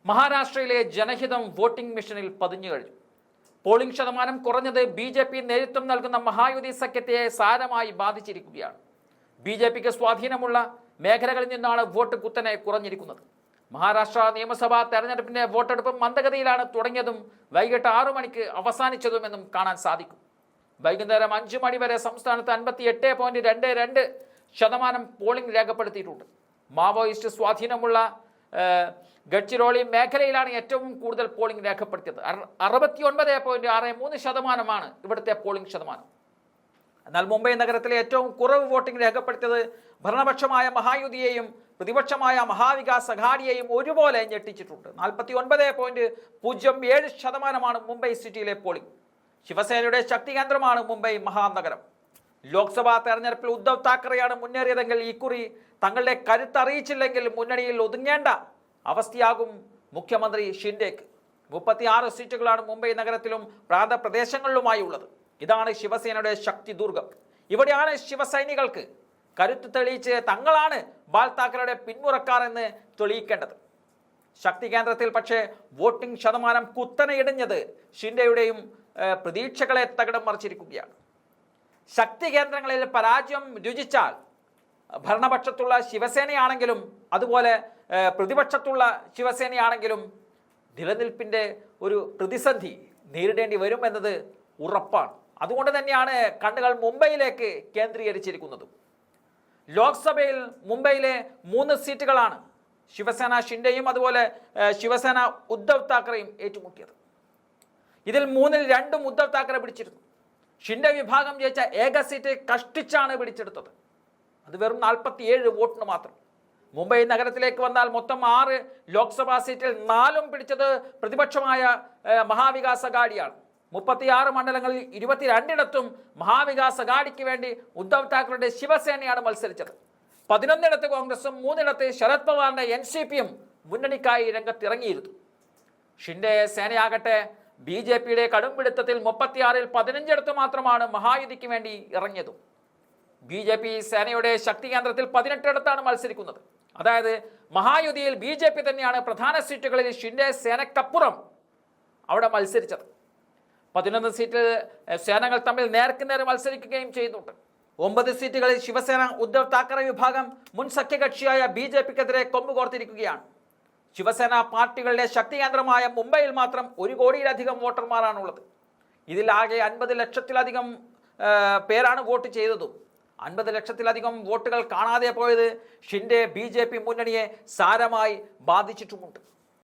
മഹാരാഷ്ട്രയിലെ ജനഹിതം വോട്ടിംഗ് മെഷീനിൽ പതിഞ്ഞു കഴിഞ്ഞു. പോളിംഗ് ശതമാനം കുറഞ്ഞത് BJP നേതൃത്വം നൽകുന്ന മഹായുതി സഖ്യത്തെ സാരമായി ബാധിച്ചിരിക്കുകയാണ്. BJPക്ക് സ്വാധീനമുള്ള മേഖലകളിൽ നിന്നാണ് വോട്ട് കുത്തനെ കുറഞ്ഞിരിക്കുന്നത്. മഹാരാഷ്ട്ര നിയമസഭാ തെരഞ്ഞെടുപ്പിന്റെ വോട്ടെടുപ്പ് മന്ദഗതിയിലാണ് തുടങ്ങിയതും വൈകിട്ട് 6 മണിക്ക് അവസാനിച്ചതുമെന്നും കാണാൻ സാധിക്കും. വൈകുന്നേരം 5 മണി വരെ സംസ്ഥാനത്ത് 58.22% പോളിംഗ് രേഖപ്പെടുത്തിയിട്ടുണ്ട്. മാവോയിസ്റ്റ് സ്വാധീനമുള്ള ഗഡ്ചിരോളി മേഖലയിലാണ് ഏറ്റവും കൂടുതൽ പോളിംഗ് രേഖപ്പെടുത്തിയത്. 69.63% ഇവിടുത്തെ പോളിംഗ് ശതമാനം. എന്നാൽ മുംബൈ നഗരത്തിലെ ഏറ്റവും കുറവ് വോട്ടിംഗ് രേഖപ്പെടുത്തിയത് ഭരണപക്ഷമായ മഹായുതിയെയും പ്രതിപക്ഷമായ മഹാവികാസ് അഘാഡിയെയും ഒരുപോലെ ഞെട്ടിച്ചിട്ടുണ്ട്. 49.07% മുംബൈ സിറ്റിയിലെ പോളിംഗ്. ശിവസേനയുടെ ശക്തി കേന്ദ്രമാണ് മുംബൈ മഹാനഗരം. ലോക്സഭാ തെരഞ്ഞെടുപ്പിൽ ഉദ്ധവ് താക്കറെയാണ് മുന്നേറിയതെങ്കിൽ ഇക്കുറി തങ്ങളുടെ കരുത്തറിയിച്ചില്ലെങ്കിൽ മുന്നണിയിൽ ഒതുങ്ങേണ്ട അവസ്ഥയാകും മുഖ്യമന്ത്രി ഷിൻഡേക്ക്. 36 സീറ്റുകളാണ് മുംബൈ നഗരത്തിലും പ്രാന്തപ്രദേശങ്ങളിലുമായി ഉള്ളത്. ഇതാണ് ശിവസേനയുടെ ശക്തി ദുർഗം. ഇവിടെയാണ് ശിവസൈനികൾക്ക് കരുത്ത് തെളിയിച്ച് തങ്ങളാണ് ബാൽ താക്കറയുടെ പിന്മുറക്കാർ എന്ന് തെളിയിക്കേണ്ടത്. ശക്തി കേന്ദ്രത്തിൽ പക്ഷേ വോട്ടിംഗ് ശതമാനം കുത്തനെ ഇടിഞ്ഞത് ഷിൻഡെയുടെയും പ്രതീക്ഷകളെ തകിടം മറിച്ചിരിക്കുകയാണ്. ശക്തി കേന്ദ്രങ്ങളിൽ പരാജയം രുചിച്ചാൽ ഭരണപക്ഷത്തുള്ള ശിവസേനയാണെങ്കിലും അതുപോലെ പ്രതിപക്ഷത്തുള്ള ശിവസേനയാണെങ്കിലും നിലനിൽപ്പിന്റെ ഒരു പ്രതിസന്ധി നേരിടേണ്ടി വരും എന്നത് ഉറപ്പാണ്. അതുകൊണ്ട് തന്നെയാണ് കണ്ണുകൾ മുംബൈയിലേക്ക് കേന്ദ്രീകരിച്ചിരിക്കുന്നത്. ലോക്സഭയിൽ മുംബൈയിലെ 3 സീറ്റുകളാണ് ശിവസേന ഷിൻഡെയും അതുപോലെ ശിവസേന ഉദ്ധവ് താക്കറെയും ഏറ്റുമുട്ടിയത്. ഇതിൽ 3-ൽ 2 ഉദ്ധവ് താക്കറെ പിടിച്ചിരുന്നു. ഷിൻഡെ വിഭാഗം ജയിച്ച ഏക സീറ്റ് കഷ്ടിച്ചാണ് പിടിച്ചെടുത്തത്. അത് വെറും 47 വോട്ടിന് മാത്രം. മുംബൈ നഗരത്തിലേക്ക് വന്നാൽ മൊത്തം 6 ലോക്സഭാ സീറ്റിൽ 4 പിടിച്ചത് പ്രതിപക്ഷമായ മഹാവികാസ് അഘാഡിയാണ്. 36 മണ്ഡലങ്ങളിൽ 22 മഹാവികാസ് അഘാഡിക്ക് വേണ്ടി ഉദ്ധവ് താക്കറെയുടെ ശിവസേനയാണ് മത്സരിച്ചത്. 11 കോൺഗ്രസും 3 ശരത് പവാറിന്റെ NCPയും മുന്നണിക്കായി രംഗത്തിറങ്ങിയിരുന്നു. ഷിൻഡെ സേനയാകട്ടെ BJPയുടെ കടുംപിടുത്തത്തിൽ 36-ൽ 15 മാത്രമാണ് മഹായുതിക്ക് വേണ്ടി ഇറങ്ങിയതും. BJP സേനയുടെ ശക്തി കേന്ദ്രത്തിൽ 18 മത്സരിക്കുന്നത്. അതായത് മഹായുതിയിൽ BJP തന്നെയാണ് പ്രധാന സീറ്റുകളിൽ ഷിൻഡെ സേനക്കപ്പുറം അവിടെ മത്സരിച്ചത്. 11 സീറ്റിൽ സേനകൾ തമ്മിൽ നേർക്കുനേർ മത്സരിക്കുകയും ചെയ്യുന്നുണ്ട്. 9 സീറ്റുകളിൽ ശിവസേന ഉദ്ധവ് താക്കറെ വിഭാഗം മുൻ സഖ്യകക്ഷിയായ BJPക്കെതിരെ കൊമ്പ് കോർത്തിരിക്കുകയാണ്. ശിവസേന പാർട്ടികളുടെ ശക്തി കേന്ദ്രമായ മുംബൈയിൽ മാത്രം 1 കോടിയിലധികം വോട്ടർമാരാണുള്ളത്. ഇതിൽ ആകെ 50 ലക്ഷത്തിലധികം പേരാണ് വോട്ട് ചെയ്തതും. 50 ലക്ഷത്തിലധികം വോട്ടുകൾ കാണാതെ പോയത് ഷിൻഡെ BJP മുന്നണിയെ സാരമായി ബാധിച്ചിട്ടുമുണ്ട്.